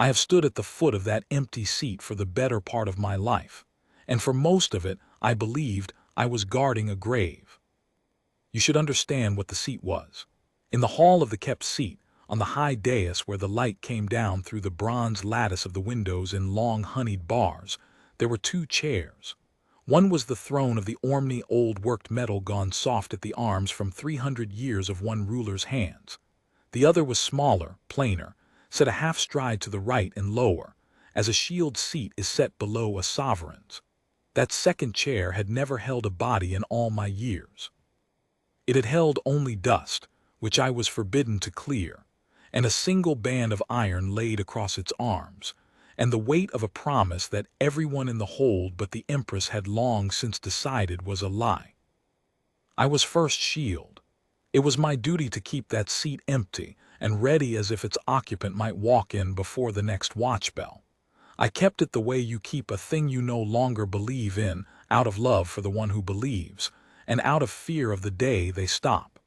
I have stood at the foot of that empty seat for the better part of my life, and for most of it I believed I was guarding a grave. You should understand what the seat was. In the hall of the kept seat, on the high dais where the light came down through the bronze lattice of the windows in long honeyed bars, there were two chairs. One was the throne of the ormny old worked metal gone soft at the arms from 300 years of one ruler's hands. The other was smaller, plainer, set a half stride to the right and lower, as a shield seat is set below a sovereign's. That second chair had never held a body in all my years. It had held only dust, which I was forbidden to clear, and a single band of iron laid across its arms, and the weight of a promise that everyone in the hold but the Empress had long since decided was a lie. I was first shield. It was my duty to keep that seat empty and ready as if its occupant might walk in before the next watch bell. I kept it the way you keep a thing you no longer believe in, out of love for the one who believes, and out of fear of the day they stop.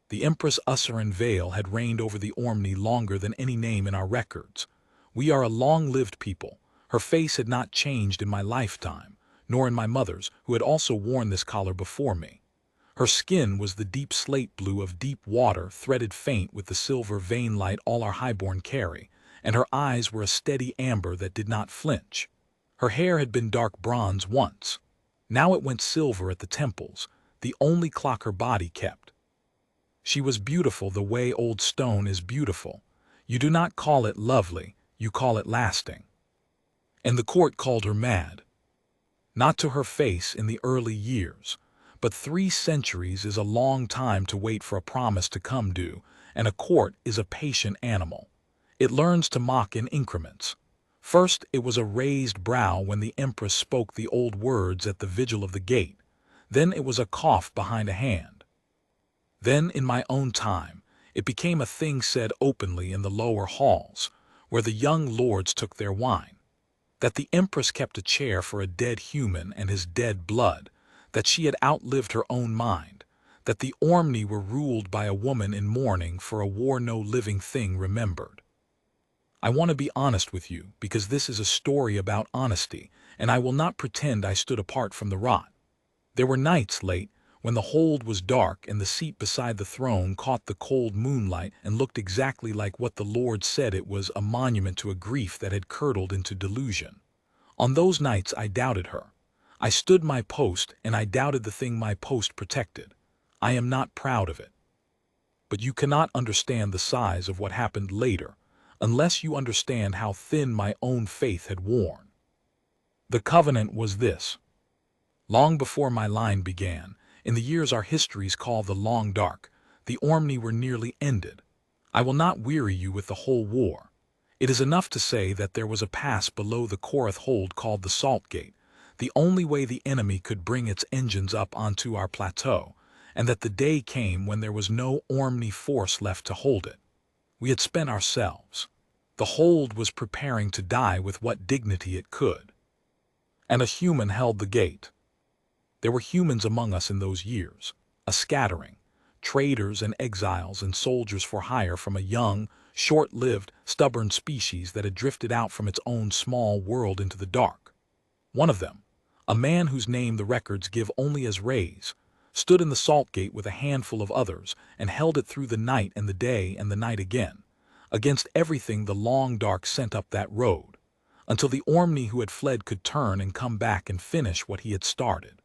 The Empress Usserin Vale had reigned over the Ormney longer than any name in our records. We are a long-lived people. Her face had not changed in my lifetime, nor in my mother's, who had also worn this collar before me. Her skin was the deep slate blue of deep water threaded faint with the silver vein light all our highborn carry, and her eyes were a steady amber that did not flinch. Her hair had been dark bronze once. Now it went silver at the temples, the only clock her body kept. She was beautiful the way old stone is beautiful. You do not call it lovely, you call it lasting. And the court called her mad. Not to her face in the early years, but 3 centuries is a long time to wait for a promise to come due, and a court is a patient animal. It learns to mock in increments. First, it was a raised brow when the Empress spoke the old words at the vigil of the gate. Then it was a cough behind a hand. Then, in my own time, it became a thing said openly in the lower halls, where the young lords took their wine. That the Empress kept a chair for a dead human and his dead blood, that she had outlived her own mind, that the Ormney were ruled by a woman in mourning for a war no living thing remembered. I want to be honest with you, because this is a story about honesty, and I will not pretend I stood apart from the rot. There were nights late, when the hold was dark and the seat beside the throne caught the cold moonlight and looked exactly like what the Lord said it was, a monument to a grief that had curdled into delusion. On those nights I doubted her. I stood my post, and I doubted the thing my post protected. I am not proud of it. But you cannot understand the size of what happened later, unless you understand how thin my own faith had worn. The covenant was this. Long before my line began, in the years our histories call the Long Dark, the Ormney were nearly ended. I will not weary you with the whole war. It is enough to say that there was a pass below the Korath hold called the Salt Gate, the only way the enemy could bring its engines up onto our plateau, and that the day came when there was no Ormney force left to hold it. We had spent ourselves. The hold was preparing to die with what dignity it could. And a human held the gate. There were humans among us in those years, a scattering, traders and exiles and soldiers for hire from a young, short-lived, stubborn species that had drifted out from its own small world into the dark. One of them, a man whose name the records give only as Rays, stood in the Salt Gate with a handful of others and held it through the night and the day and the night again, against everything the Long Dark sent up that road, until the Ormney who had fled could turn and come back and finish what he had started.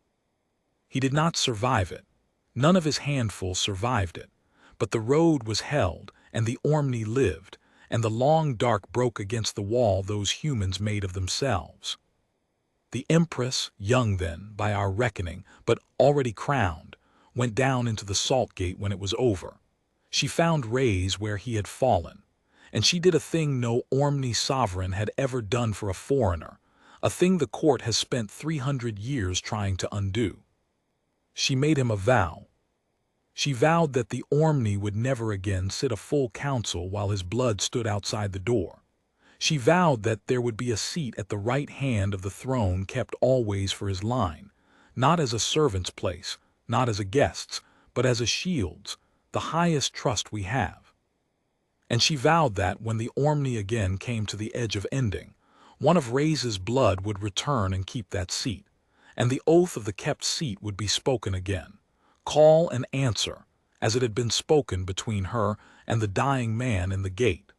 He did not survive it. None of his handful survived it. But the road was held, and the Ormney lived, and the Long Dark broke against the wall those humans made of themselves. The Empress, young then, by our reckoning, but already crowned, went down into the Salt Gate when it was over. She found Rays where he had fallen, and she did a thing no Ormney sovereign had ever done for a foreigner, a thing the court has spent 300 years trying to undo. She made him a vow. She vowed that the Ormney would never again sit a full council while his blood stood outside the door. She vowed that there would be a seat at the right hand of the throne kept always for his line, not as a servant's place, not as a guest's, but as a shield's, the highest trust we have. and she vowed that when the Ormney again came to the edge of ending, one of Ray's blood would return and keep that seat, and the oath of the kept seat would be spoken again, call and answer, as it had been spoken between her and the dying man in the gate.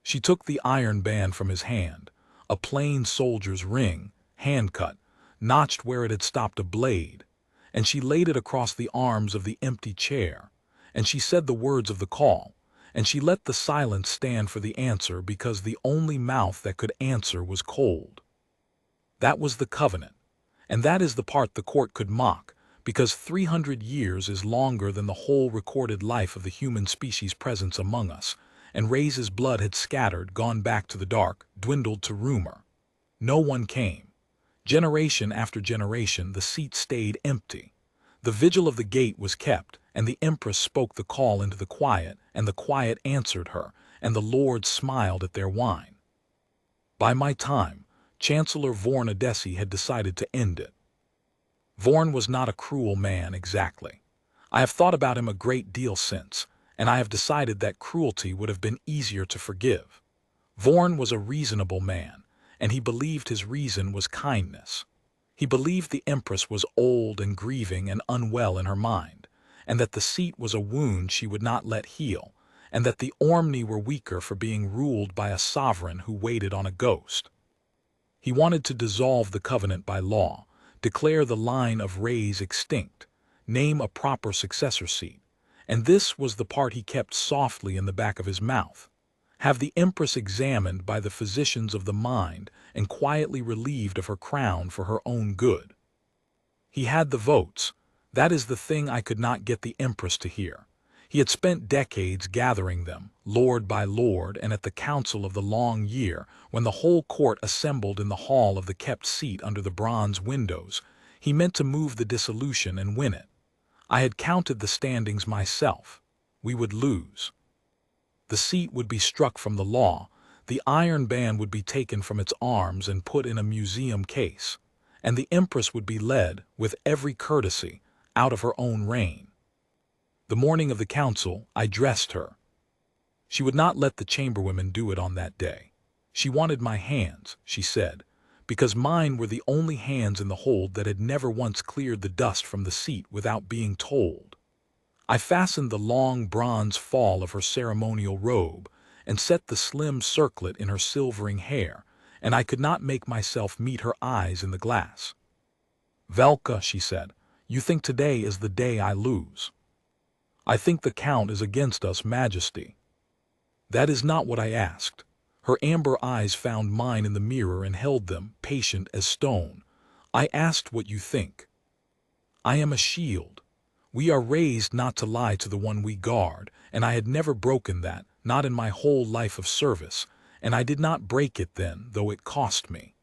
She took the iron band from his hand, a plain soldier's ring, hand-cut, notched where it had stopped a blade, and she laid it across the arms of the empty chair, and she said the words of the call, and she let the silence stand for the answer because the only mouth that could answer was cold. That was the covenant, and that is the part the court could mock, because 300 years is longer than the whole recorded life of the human species' presence among us, and Ray's blood had scattered, gone back to the dark, dwindled to rumor. No one came. Generation after generation the seat stayed empty. The vigil of the gate was kept, and the Empress spoke the call into the quiet, and the quiet answered her, and the lords smiled at their wine. By my time, Chancellor Vorn Odessi had decided to end it. Vorn was not a cruel man exactly. I have thought about him a great deal since, and I have decided that cruelty would have been easier to forgive. Vorn was a reasonable man, and he believed his reason was kindness. He believed the Empress was old and grieving and unwell in her mind, and that the seat was a wound she would not let heal, and that the Ormney were weaker for being ruled by a sovereign who waited on a ghost. He wanted to dissolve the covenant by law, declare the line of Ray's extinct, name a proper successor seat, and this was the part he kept softly in the back of his mouth. Have the Empress examined by the physicians of the mind and quietly relieved of her crown for her own good. He had the votes. That is the thing I could not get the Empress to hear. He had spent decades gathering them, lord by lord, and at the council of the long year, when the whole court assembled in the hall of the kept seat under the bronze windows, he meant to move the dissolution and win it. I had counted the standings myself. We would lose. The seat would be struck from the law, the iron band would be taken from its arms and put in a museum case, and the Empress would be led, with every courtesy, out of her own reign. The morning of the council, I dressed her. She would not let the chamberwomen do it on that day. She wanted my hands, she said, because mine were the only hands in the hold that had never once cleared the dust from the seat without being told. I fastened the long bronze fall of her ceremonial robe and set the slim circlet in her silvering hair, and I could not make myself meet her eyes in the glass. "Velka," she said, "you think today is the day I lose." "I think the Count is against us, Majesty." That is not what I asked. Her amber eyes found mine in the mirror and held them, patient as stone. I asked what you think. I am a shield. We are raised not to lie to the one we guard, and I had never broken that, not in my whole life of service, and I did not break it then, though it cost me.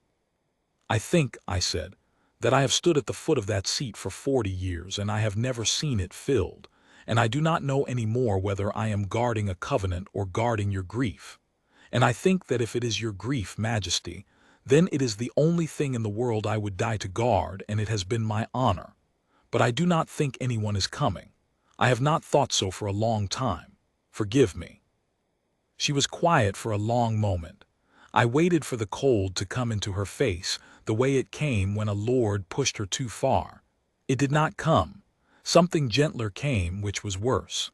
"I think," I said, "that I have stood at the foot of that seat for 40 years, and I have never seen it filled, and I do not know any more whether I am guarding a covenant or guarding your grief. And I think that if it is your grief, Majesty, then it is the only thing in the world I would die to guard, and it has been my honor. But I do not think anyone is coming. I have not thought so for a long time. Forgive me." She was quiet for a long moment. I waited for the cold to come into her face, the way it came when a lord pushed her too far. It did not come. Something gentler came, which was worse.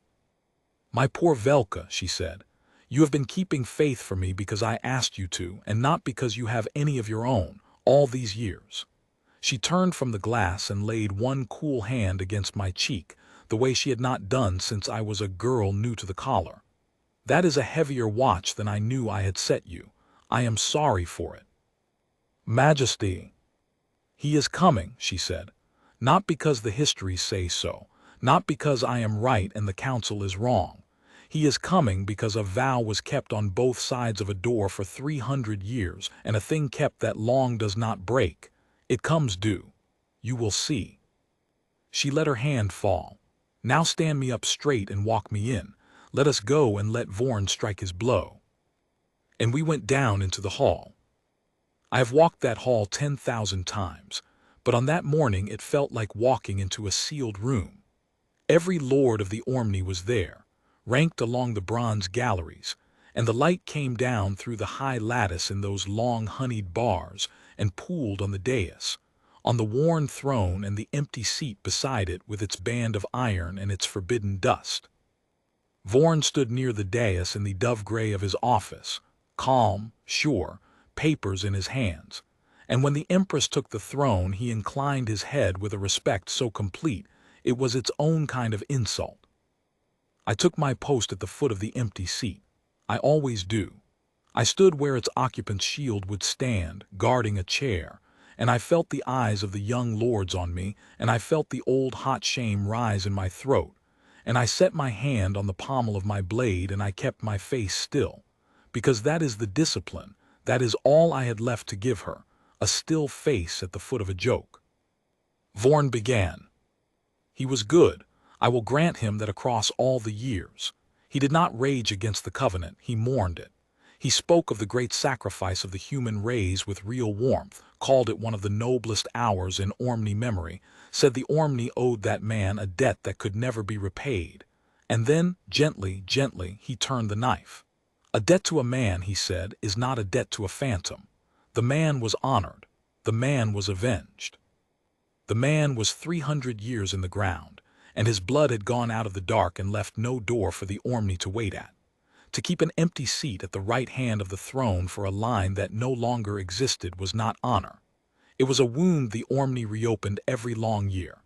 "My poor Velka," she said, "you have been keeping faith for me because I asked you to, and not because you have any of your own, all these years." She turned from the glass and laid one cool hand against my cheek, the way she had not done since I was a girl new to the collar. "That is a heavier watch than I knew I had set you. I am sorry for it." "Majesty." "He is coming," she said, "not because the histories say so, not because I am right and the council is wrong. He is coming because a vow was kept on both sides of a door for 300 years, and a thing kept that long does not break. It comes due. You will see." She let her hand fall. "Now stand me up straight and walk me in. Let us go and let Vorn strike his blow." And we went down into the hall. I have walked that hall 10,000 times, but on that morning it felt like walking into a sealed room. Every lord of the Ormney was there. ranked along the bronze galleries, and the light came down through the high lattice in those long honeyed bars and pooled on the dais, on the worn throne and the empty seat beside it with its band of iron and its forbidden dust. Vorn stood near the dais in the dove-gray of his office, calm, sure, papers in his hands, and when the Empress took the throne he inclined his head with a respect so complete it was its own kind of insult. I took my post at the foot of the empty seat. I always do. I stood where its occupant's shield would stand, guarding a chair, and I felt the eyes of the young lords on me, and I felt the old hot shame rise in my throat, and I set my hand on the pommel of my blade and I kept my face still, because that is the discipline, that is all I had left to give her, a still face at the foot of a joke. Vorn began. He was good. I will grant him that across all the years. He did not rage against the covenant, he mourned it. He spoke of the great sacrifice of the human race with real warmth, called it one of the noblest hours in Ormney memory, said the Ormney owed that man a debt that could never be repaid. And then, gently, he turned the knife. A debt to a man, he said, is not a debt to a phantom. The man was honored. The man was avenged. The man was 300 years in the ground, and his blood had gone out of the dark and left no door for the Ormney to wait at. To keep an empty seat at the right hand of the throne for a line that no longer existed was not honor. It was a wound the Ormney reopened every long year.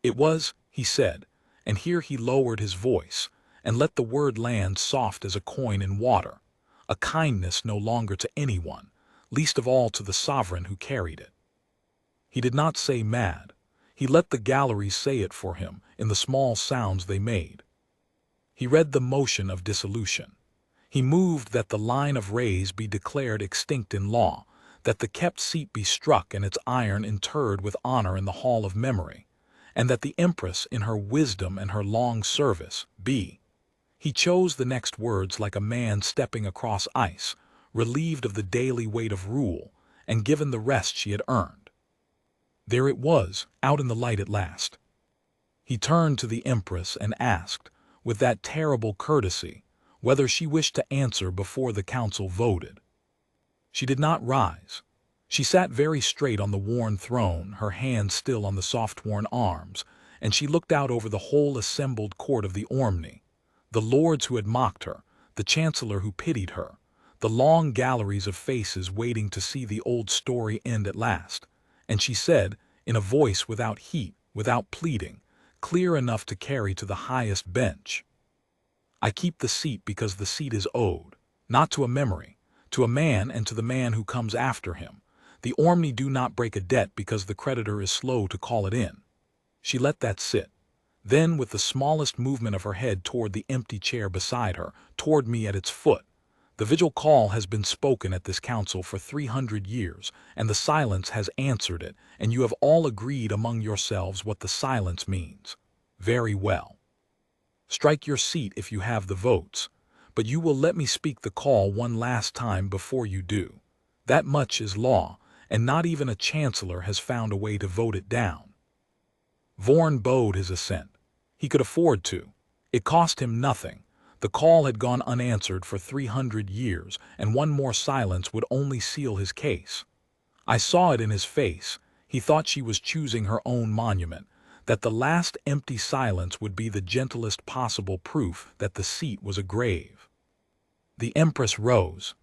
It was, he said, and here he lowered his voice, and let the word land soft as a coin in water, a kindness no longer to anyone, least of all to the sovereign who carried it. He did not say mad. He let the galleries say it for him in the small sounds they made. He read the motion of dissolution. He moved that the line of rays be declared extinct in law, that the kept seat be struck and its iron interred with honor in the hall of memory, and that the Empress, in her wisdom and her long service, be. He chose the next words like a man stepping across ice, relieved of the daily weight of rule, and given the rest she had earned. There it was, out in the light at last. He turned to the Empress and asked, with that terrible courtesy, whether she wished to answer before the council voted. She did not rise. She sat very straight on the worn throne, her hands still on the soft-worn arms, and she looked out over the whole assembled court of the Ormney, the lords who had mocked her, the chancellor who pitied her, the long galleries of faces waiting to see the old story end at last, and she said, in a voice without heat, without pleading, clear enough to carry to the highest bench, I keep the seat because the seat is owed, not to a memory, to a man and to the man who comes after him. The Ormney do not break a debt because the creditor is slow to call it in. She let that sit. Then, with the smallest movement of her head toward the empty chair beside her, toward me at its foot, the vigil call has been spoken at this council for 300 years, and the silence has answered it, and you have all agreed among yourselves what the silence means. Very well. Strike your seat if you have the votes, but you will let me speak the call one last time before you do. That much is law, and not even a chancellor has found a way to vote it down. Vorn bowed his assent. He could afford to. It cost him nothing. The call had gone unanswered for 300 years, and one more silence would only seal his case. I saw it in his face. He thought she was choosing her own monument, that the last empty silence would be the gentlest possible proof that the seat was a grave. The Empress rose.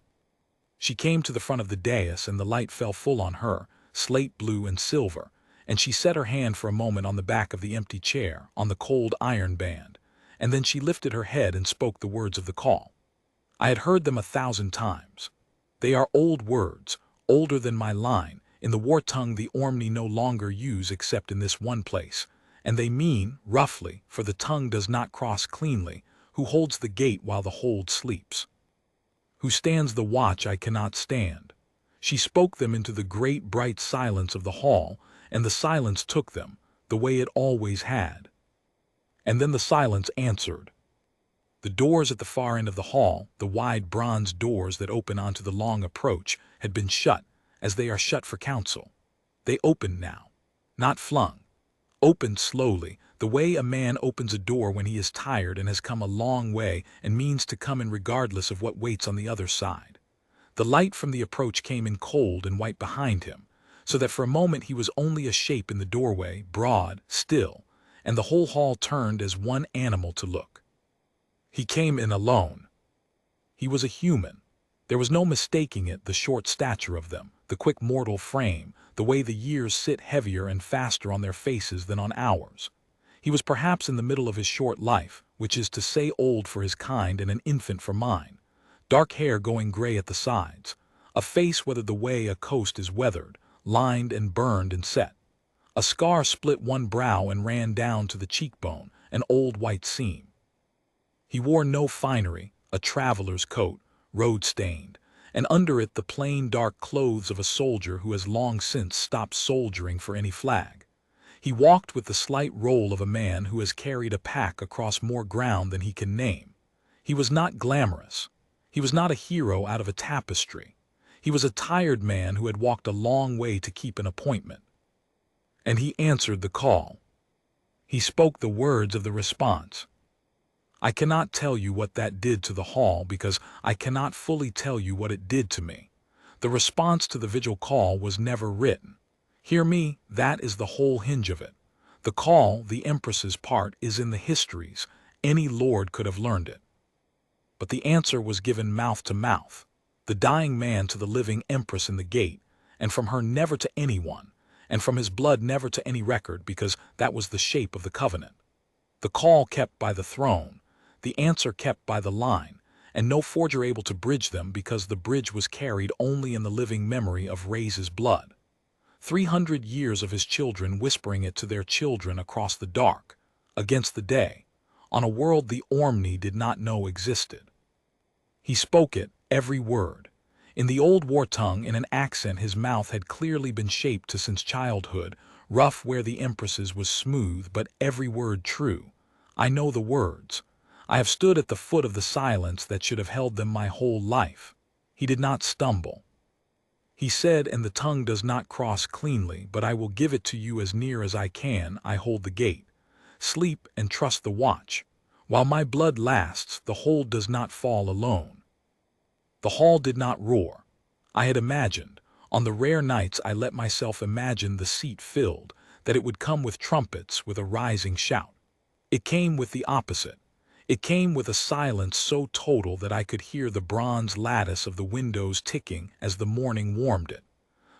She came to the front of the dais and the light fell full on her, slate blue and silver, and she set her hand for a moment on the back of the empty chair, on the cold iron band, and then she lifted her head and spoke the words of the call. I had heard them 1,000 times. They are old words, older than my line, in the war tongue the Ormney no longer use except in this one place, and they mean, roughly, for the tongue does not cross cleanly, who holds the gate while the hold sleeps. Who stands the watch I cannot stand. She spoke them into the great bright silence of the hall, and the silence took them, the way it always had. And then the silence answered. The doors at the far end of the hall, the wide bronze doors that open onto the long approach, had been shut, as they are shut for council. They opened now. Not flung. Opened slowly, the way a man opens a door when he is tired and has come a long way and means to come in regardless of what waits on the other side. The light from the approach came in cold and white behind him, so that for a moment he was only a shape in the doorway, broad, still, and the whole hall turned as one animal to look. He came in alone. He was a human. There was no mistaking it, the short stature of them, the quick mortal frame, the way the years sit heavier and faster on their faces than on ours. He was perhaps in the middle of his short life, which is to say old for his kind and an infant for mine. Dark hair going gray at the sides, a face weathered the way a coast is weathered, lined and burned and set. A scar split one brow and ran down to the cheekbone, an old white seam. He wore no finery, a traveler's coat, road-stained, and under it the plain dark clothes of a soldier who has long since stopped soldiering for any flag. He walked with the slight roll of a man who has carried a pack across more ground than he can name. He was not glamorous. He was not a hero out of a tapestry. He was a tired man who had walked a long way to keep an appointment. And he answered the call. He spoke the words of the response. I cannot tell you what that did to the hall because I cannot fully tell you what it did to me. The response to the vigil call was never written. Hear me, that is the whole hinge of it. The call, the Empress's part, is in the histories. Any lord could have learned it. But the answer was given mouth to mouth, the dying man to the living Empress in the gate, and from her never to anyone, and from his blood never to any record, because that was the shape of the covenant. The call kept by the throne, the answer kept by the line, and no forger able to bridge them because the bridge was carried only in the living memory of Ray's blood. 300 years of his children whispering it to their children across the dark, against the day, on a world the Ormney did not know existed. He spoke it, every word, in the old war tongue, in an accent his mouth had clearly been shaped to since childhood, rough where the Empress's was smooth, but every word true. I know the words. I have stood at the foot of the silence that should have held them my whole life. He did not stumble. He said, and the tongue does not cross cleanly, but I will give it to you as near as I can. I hold the gate. Sleep and trust the watch. While my blood lasts, the hold does not fall alone. The hall did not roar. I had imagined, on the rare nights I let myself imagine the seat filled, that it would come with trumpets, with a rising shout. It came with the opposite. It came with a silence so total that I could hear the bronze lattice of the windows ticking as the morning warmed it.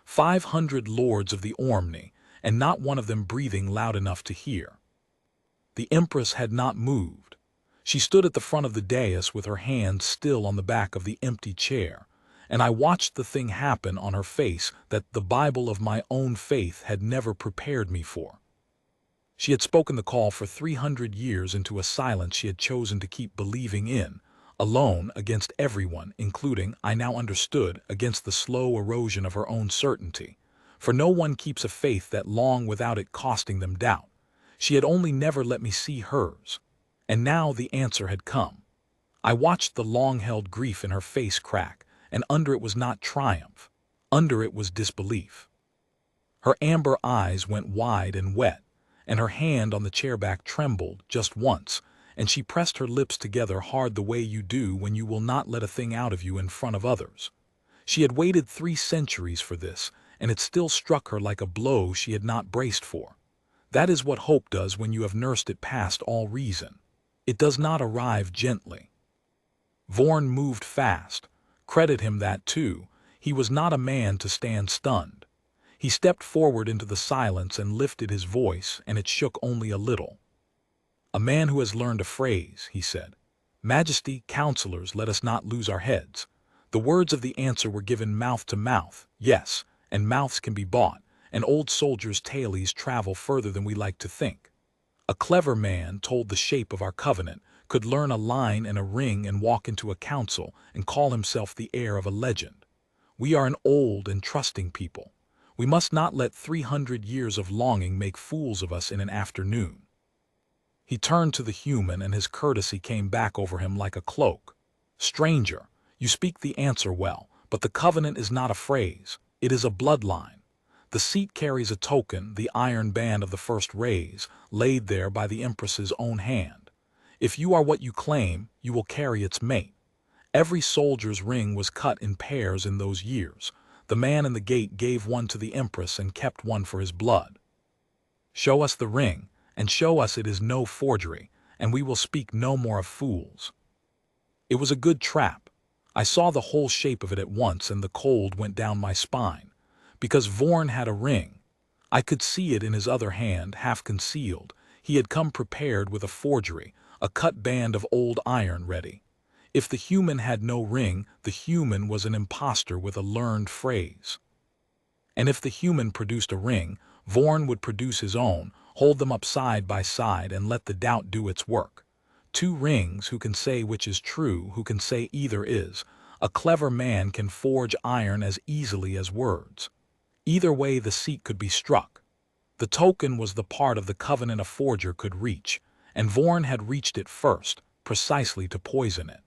500 lords of the Ormney, and not one of them breathing loud enough to hear. The Empress had not moved. She stood at the front of the dais with her hands still on the back of the empty chair, and I watched the thing happen on her face that the Bible of my own faith had never prepared me for. She had spoken the call for 300 years into a silence she had chosen to keep believing in, alone against everyone, including, I now understood, against the slow erosion of her own certainty. For no one keeps a faith that long without it costing them doubt. She had only never let me see hers. And now the answer had come. I watched the long-held grief in her face crack, and under it was not triumph. Under it was disbelief. Her amber eyes went wide and wet, and her hand on the chair back trembled just once, and she pressed her lips together hard the way you do when you will not let a thing out of you in front of others. She had waited 3 centuries for this, and it still struck her like a blow she had not braced for. That is what hope does when you have nursed it past all reason. It does not arrive gently. Vorn moved fast. Credit him that too. He was not a man to stand stunned. He stepped forward into the silence and lifted his voice, and it shook only a little. A man who has learned a phrase, he said. Majesty, counselors, let us not lose our heads. The words of the answer were given mouth to mouth, yes, and mouths can be bought, and old soldiers' tales travel further than we like to think. A clever man told the shape of our covenant, could learn a line and a ring and walk into a council and call himself the heir of a legend. We are an old and trusting people. We must not let 300 years of longing make fools of us in an afternoon. He turned to the human, and his courtesy came back over him like a cloak. Stranger, you speak the answer well, but the covenant is not a phrase. It is a bloodline. The seat carries a token, the iron band of the first rays, laid there by the Empress's own hand. If you are what you claim, you will carry its mate. Every soldier's ring was cut in pairs in those years. The man in the gate gave one to the Empress and kept one for his blood. Show us the ring, and show us it is no forgery, and we will speak no more of fools. It was a good trap. I saw the whole shape of it at once, and the cold went down my spine. Because Vorn had a ring. I could see it in his other hand, half concealed. He had come prepared with a forgery, a cut band of old iron ready. If the human had no ring, the human was an impostor with a learned phrase. And if the human produced a ring, Vorn would produce his own, hold them up side by side, and let the doubt do its work. Two rings, who can say which is true, who can say either is. A clever man can forge iron as easily as words. Either way the seat could be struck. The token was the part of the covenant a forger could reach, and Vorn had reached it first, precisely to poison it.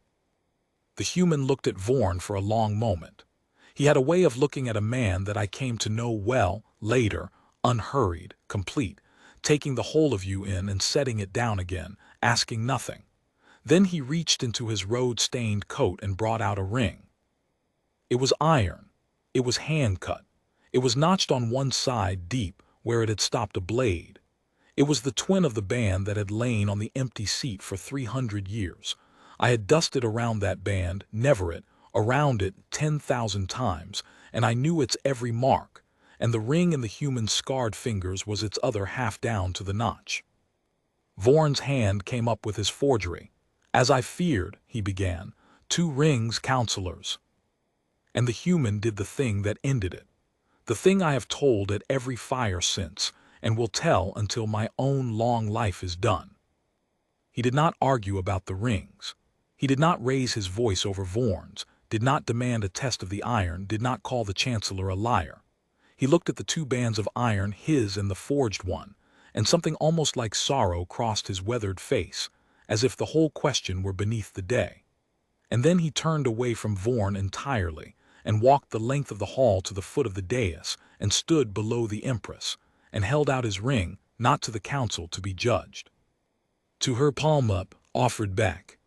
The human looked at Vorn for a long moment. He had a way of looking at a man that I came to know well, later, unhurried, complete, taking the whole of you in and setting it down again, asking nothing. Then he reached into his road-stained coat and brought out a ring. It was iron. It was hand-cut. It was notched on one side deep, where it had stopped a blade. It was the twin of the band that had lain on the empty seat for 300 years. I had dusted around that band, never it, around it 10,000 times, and I knew its every mark, and the ring in the human's scarred fingers was its other half down to the notch. Vorn's hand came up with his forgery. As I feared, he began, 2 rings, counselors. And the human did the thing that ended it. The thing I have told at every fire since, and will tell until my own long life is done. He did not argue about the rings. He did not raise his voice over Vorn's, did not demand a test of the iron, did not call the chancellor a liar. He looked at the 2 bands of iron, his and the forged one, and something almost like sorrow crossed his weathered face, as if the whole question were beneath the day. And then he turned away from Vorn entirely, and walked the length of the hall to the foot of the dais, and stood below the Empress, and held out his ring, not to the council to be judged. To her palm up, offered back.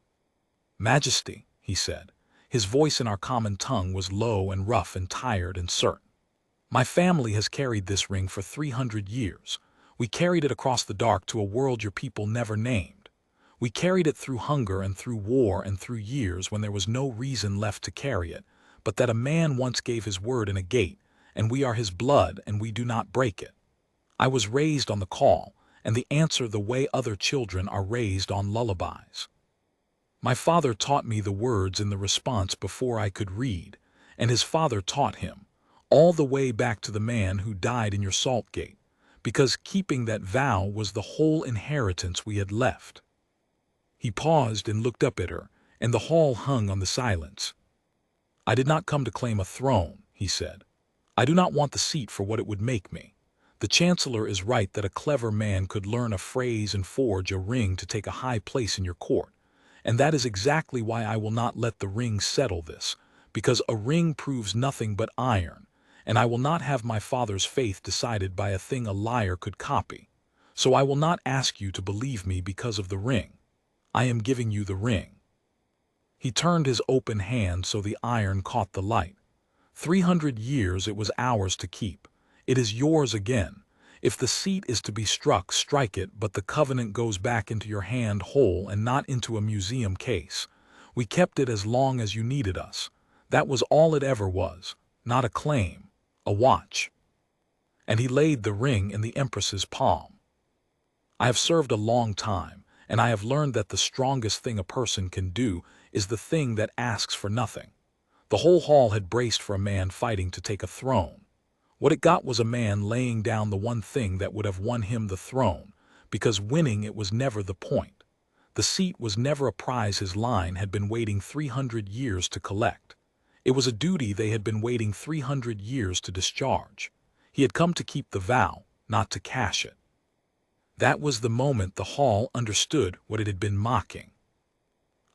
Majesty, he said. His voice in our common tongue was low and rough and tired and certain. My family has carried this ring for 300 years. We carried it across the dark to a world your people never named. We carried it through hunger and through war and through years when there was no reason left to carry it, but that a man once gave his word in a gate, and we are his blood and we do not break it. I was raised on the call, and the answer the way other children are raised on lullabies. My father taught me the words in the response before I could read, and his father taught him, all the way back to the man who died in your salt gate, because keeping that vow was the whole inheritance we had left. He paused and looked up at her, and the hall hung on the silence. I did not come to claim a throne, he said. I do not want the seat for what it would make me. The chancellor is right that a clever man could learn a phrase and forge a ring to take a high place in your court. And that is exactly why I will not let the ring settle this, because a ring proves nothing but iron, and I will not have my father's faith decided by a thing a liar could copy. So I will not ask you to believe me because of the ring. I am giving you the ring. He turned his open hand so the iron caught the light. 300 years it was ours to keep. It is yours again. If the seat is to be struck, strike it, but the covenant goes back into your hand whole and not into a museum case. We kept it as long as you needed us. That was all it ever was, not a claim, a watch. And he laid the ring in the Empress's palm. I have served a long time, and I have learned that the strongest thing a person can do is the thing that asks for nothing. The whole hall had braced for a man fighting to take a throne. What it got was a man laying down the one thing that would have won him the throne, because winning it was never the point. The seat was never a prize his line had been waiting 300 years to collect. It was a duty they had been waiting 300 years to discharge. He had come to keep the vow, not to cash it. That was the moment the hall understood what it had been mocking.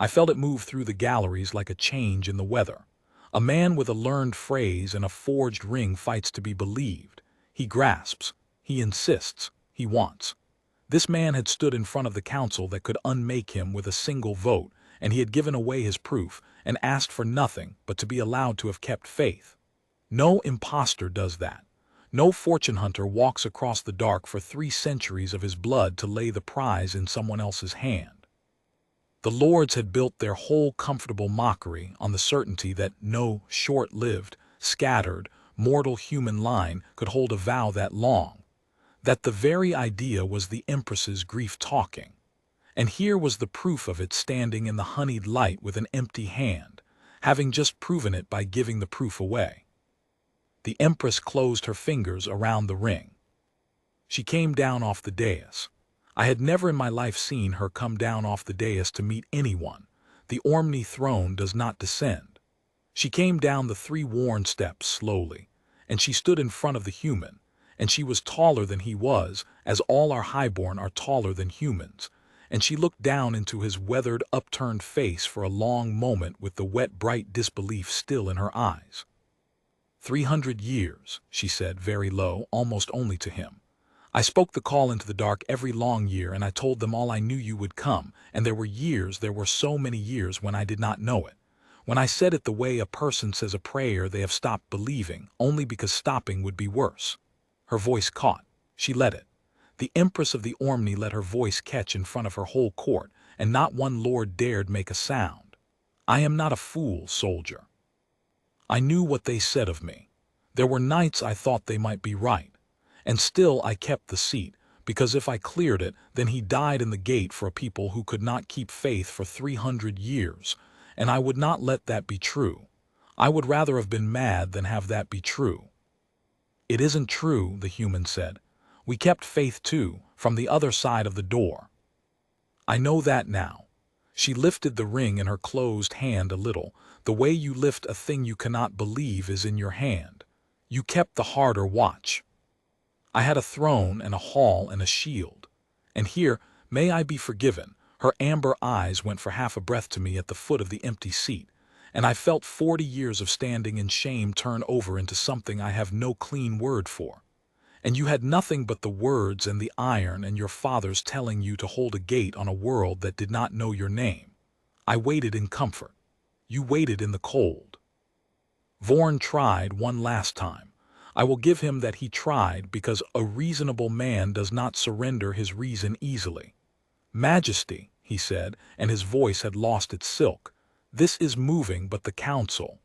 I felt it move through the galleries like a change in the weather. A man with a learned phrase and a forged ring fights to be believed. He grasps, he insists, he wants. This man had stood in front of the council that could unmake him with a single vote, and he had given away his proof and asked for nothing but to be allowed to have kept faith. No impostor does that. No fortune hunter walks across the dark for 3 centuries of his blood to lay the prize in someone else's hand. The lords had built their whole comfortable mockery on the certainty that no short-lived, scattered, mortal human line could hold a vow that long, that the very idea was the Empress's grief talking. And here was the proof of it standing in the honeyed light with an empty hand, having just proven it by giving the proof away. The Empress closed her fingers around the ring. She came down off the dais. I had never in my life seen her come down off the dais to meet anyone. The Ormney throne does not descend. She came down the 3 worn steps slowly, and she stood in front of the human, and she was taller than he was, as all our highborn are taller than humans, and she looked down into his weathered, upturned face for a long moment with the wet, bright disbelief still in her eyes. 300 years, she said, very low, almost only to him. I spoke the call into the dark every long year, and I told them all I knew you would come, and there were so many years when I did not know it. When I said it the way a person says a prayer, they have stopped believing, only because stopping would be worse. Her voice caught. She let it. The Empress of the Ormney let her voice catch in front of her whole court, and not one lord dared make a sound. I am not a fool, soldier. I knew what they said of me. There were nights I thought they might be right. And still I kept the seat, because if I cleared it, then he died in the gate for a people who could not keep faith for 300 years, and I would not let that be true. I would rather have been mad than have that be true. It isn't true, the human said. We kept faith too, from the other side of the door. I know that now. She lifted the ring in her closed hand a little. The way you lift a thing you cannot believe is in your hand. You kept the harder watch. I had a throne and a hall and a shield. And here, may I be forgiven, her amber eyes went for half a breath to me at the foot of the empty seat, and I felt 40 years of standing in shame turn over into something I have no clean word for. And you had nothing but the words and the iron and your father's telling you to hold a gate on a world that did not know your name. I waited in comfort. You waited in the cold. Vorn tried one last time. I will give him that he tried, because a reasonable man does not surrender his reason easily. Majesty, he said, and his voice had lost its silk, this is moving but the council.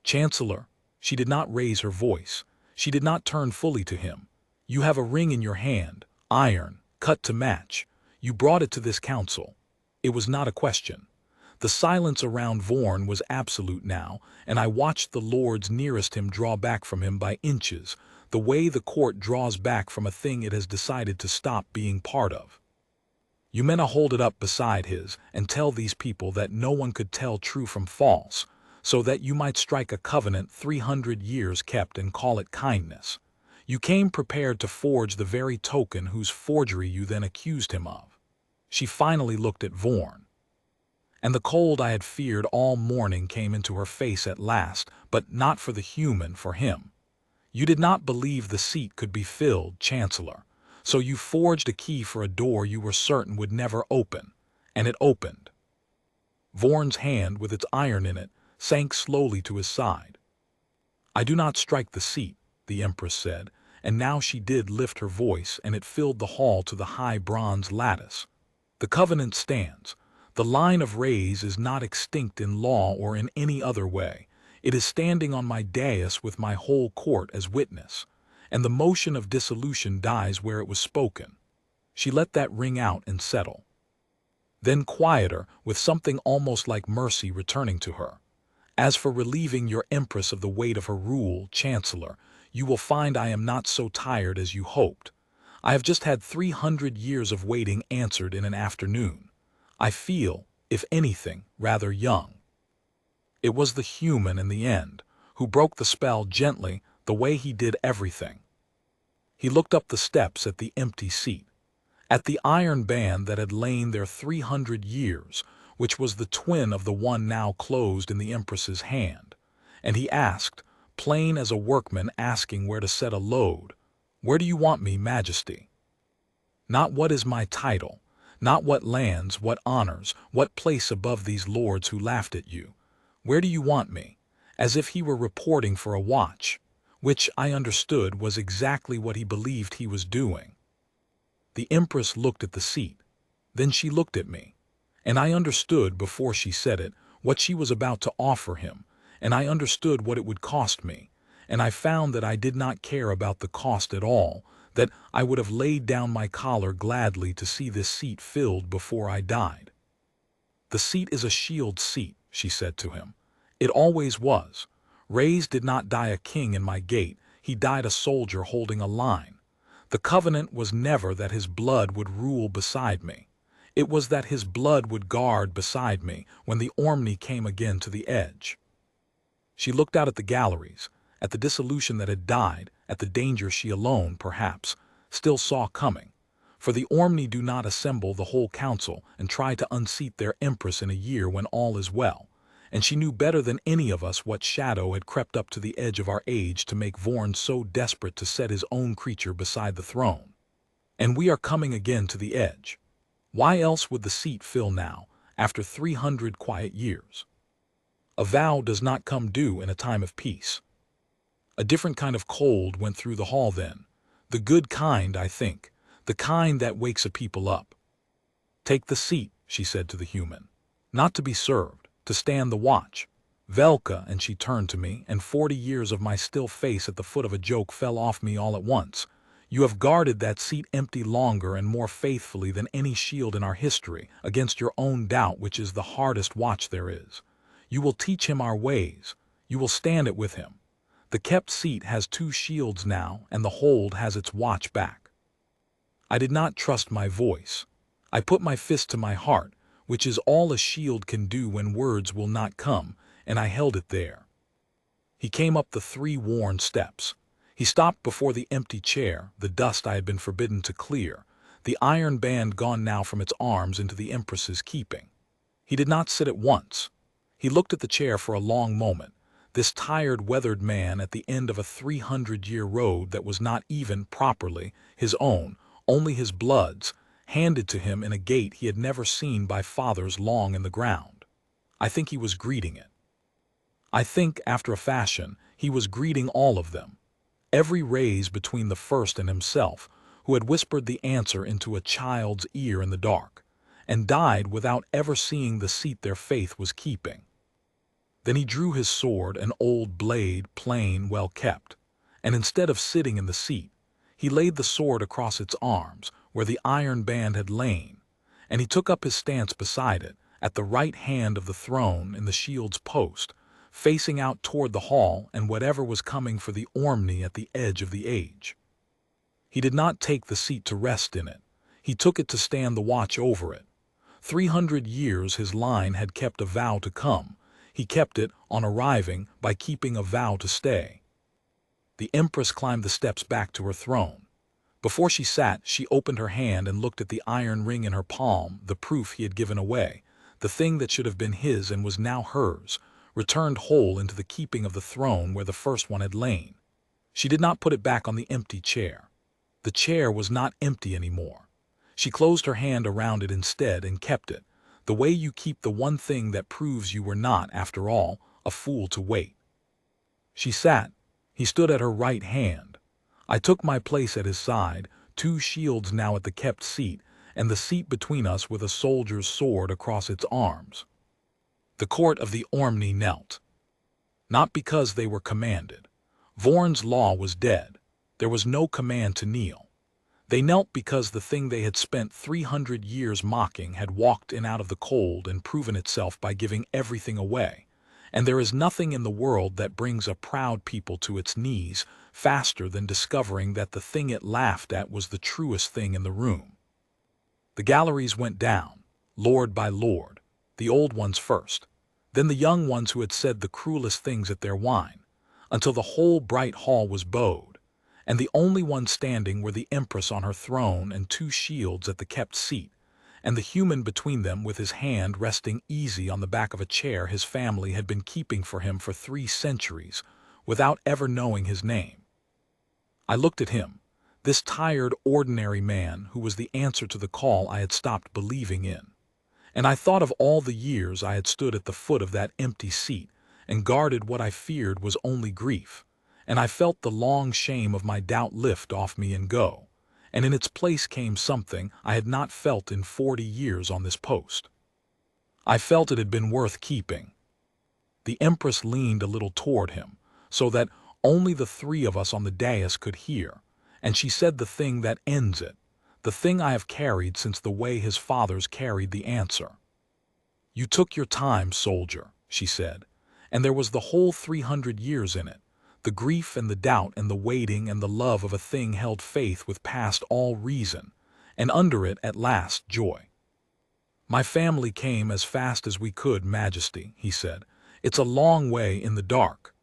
Chancellor, she did not raise her voice. She did not turn fully to him. You have a ring in your hand, iron, cut to match. You brought it to this council. It was not a question. The silence around Vorn was absolute now, and I watched the lords nearest him draw back from him by inches, the way the court draws back from a thing it has decided to stop being part of. Eumena hold it up beside his and tell these people that no one could tell true from false, so that you might strike a covenant 300 years kept and call it kindness. You came prepared to forge the very token whose forgery you then accused him of. She finally looked at Vorn. And the cold I had feared all morning came into her face at last, but not for the human, for him. You did not believe the seat could be filled, Chancellor, so you forged a key for a door you were certain would never open, and it opened. Vorn's hand, with its iron in it, sank slowly to his side. I do not strike the seat, the Empress said, and now she did lift her voice, and it filled the hall to the high bronze lattice. The covenant stands. The line of rays is not extinct in law or in any other way. It is standing on my dais with my whole court as witness, and the motion of dissolution dies where it was spoken. She let that ring out and settle. Then quieter, with something almost like mercy returning to her. As for relieving your Empress of the weight of her rule, Chancellor, you will find I am not so tired as you hoped. I have just had 300 years of waiting answered in an afternoon. I feel, if anything, rather young. It was the human in the end, who broke the spell gently, the way he did everything. He looked up the steps at the empty seat, at the iron band that had lain there 300 years, which was the twin of the one now closed in the Empress's hand, and he asked, plain as a workman asking where to set a load. Where do you want me, Majesty? Not what is my title, not what lands, what honors, what place above these lords who laughed at you. Where do you want me? As if he were reporting for a watch, which I understood was exactly what he believed he was doing. The Empress looked at the seat. Then she looked at me. And I understood before she said it what she was about to offer him, and I understood what it would cost me, and I found that I did not care about the cost at all, that I would have laid down my collar gladly to see this seat filled before I died. The seat is a shield seat, she said to him. It always was. Reyes did not die a king in my gate, he died a soldier holding a line. The covenant was never that his blood would rule beside me. It was that his blood would guard beside me when the Ormney came again to the edge. She looked out at the galleries, at the dissolution that had died, at the danger she alone, perhaps, still saw coming. For the Ormney do not assemble the whole council and try to unseat their empress in a year when all is well, and she knew better than any of us what shadow had crept up to the edge of our age to make Vorn so desperate to set his own creature beside the throne. And we are coming again to the edge. Why else would the seat fill now, after 300 quiet years? A vow does not come due in a time of peace. A different kind of cold went through the hall then. The good kind, I think. The kind that wakes a people up. Take the seat, she said to the human. Not to be served, to stand the watch. Velka, and she turned to me, and 40 years of my still face at the foot of a joke fell off me all at once. You have guarded that seat empty longer and more faithfully than any shield in our history, against your own doubt, which is the hardest watch there is. You will teach him our ways. You will stand it with him. The kept seat has 2 shields now, and the hold has its watch back. I did not trust my voice. I put my fist to my heart, which is all a shield can do when words will not come, and I held it there. He came up the 3 worn steps. He stopped before the empty chair, the dust I had been forbidden to clear, the iron band gone now from its arms into the Empress's keeping. He did not sit at once. He looked at the chair for a long moment, this tired, weathered man at the end of a 300-year road that was not even, properly, his own, only his blood's, handed to him in a gate he had never seen by fathers long in the ground. I think he was greeting it. I think, after a fashion, he was greeting all of them. Every Reyes between the first and himself, who had whispered the answer into a child's ear in the dark, and died without ever seeing the seat their faith was keeping. Then he drew his sword, an old blade, plain, well kept, and instead of sitting in the seat, he laid the sword across its arms, where the iron band had lain, and he took up his stance beside it, at the right hand of the throne in the shield's post, facing out toward the hall and whatever was coming for the Ormney at the edge of the age. He did not take the seat to rest in it. He took it to stand the watch over it. 300 years his line had kept a vow to come. He kept it, on arriving, by keeping a vow to stay. The Empress climbed the steps back to her throne. Before she sat, she opened her hand and looked at the iron ring in her palm, the proof he had given away, the thing that should have been his and was now hers, returned whole into the keeping of the throne where the first one had lain. She did not put it back on the empty chair. The chair was not empty anymore. She closed her hand around it instead and kept it, the way you keep the one thing that proves you were not, after all, a fool to wait. She sat. He stood at her right hand. I took my place at his side, 2 shields now at the kept seat, and the seat between us with a soldier's sword across its arms. The court of the Ormney knelt. Not because they were commanded. Vorn's law was dead. There was no command to kneel. They knelt because the thing they had spent 300 years mocking had walked in out of the cold and proven itself by giving everything away. And there is nothing in the world that brings a proud people to its knees faster than discovering that the thing it laughed at was the truest thing in the room. The galleries went down, lord by lord, the old ones first, then the young ones who had said the cruelest things at their wine, until the whole bright hall was bowed, and the only ones standing were the Empress on her throne and 2 shields at the kept seat, and the human between them with his hand resting easy on the back of a chair his family had been keeping for him for 3 centuries, without ever knowing his name. I looked at him, this tired, ordinary man who was the answer to the call I had stopped believing in. And I thought of all the years I had stood at the foot of that empty seat and guarded what I feared was only grief, and I felt the long shame of my doubt lift off me and go, and in its place came something I had not felt in 40 years on this post. I felt it had been worth keeping. The Empress leaned a little toward him, so that only the three of us on the dais could hear, and she said the thing that ends it, the thing I have carried since the way his fathers carried the answer. "You took your time, soldier," she said, "and there was the whole 300 years in it, the grief and the doubt and the waiting and the love of a thing held faith with past all reason, and under it at last joy. My family came as fast as we could, Majesty," he said. "It's a long way in the dark."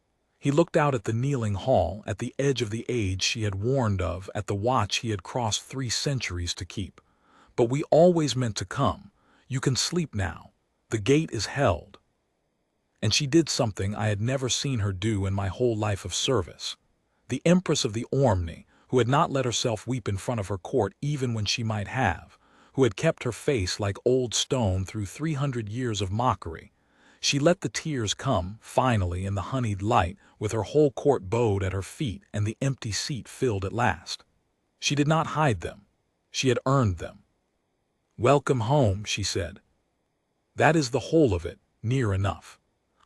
He looked out at the kneeling hall, at the edge of the age she had warned of, at the watch he had crossed 3 centuries to keep. "But we always meant to come. You can sleep now. The gate is held." And she did something I had never seen her do in my whole life of service. The Empress of the Ormney, who had not let herself weep in front of her court even when she might have, who had kept her face like old stone through 300 years of mockery, she let the tears come, finally, in the honeyed light, with her whole court bowed at her feet and the empty seat filled at last. She did not hide them. She had earned them. "Welcome home," she said. "That is the whole of it, near enough.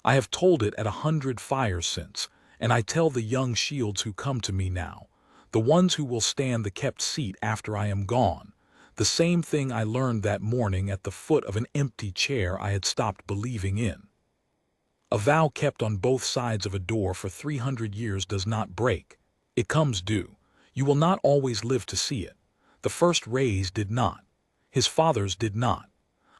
I have told it at 100 fires since, and I tell the young shields who come to me now, the ones who will stand the kept seat after I am gone, the same thing I learned that morning at the foot of an empty chair I had stopped believing in. A vow kept on both sides of a door for 300 years does not break. It comes due. You will not always live to see it. The first Rays did not. His fathers did not.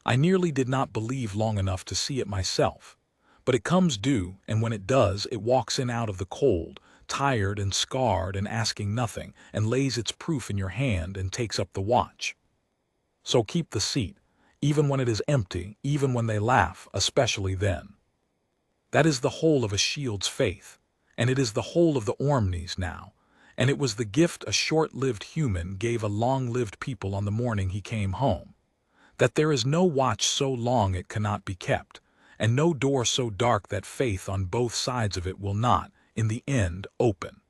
I nearly did not believe long enough to see it myself. But it comes due, and when it does, it walks in out of the cold, tired and scarred and asking nothing, and lays its proof in your hand and takes up the watch. So keep the seat, even when it is empty, even when they laugh, especially then. That is the whole of a shield's faith, and it is the whole of the Ormneys now, and it was the gift a short-lived human gave a long-lived people on the morning he came home, that there is no watch so long it cannot be kept, and no door so dark that faith on both sides of it will not, in the end, open.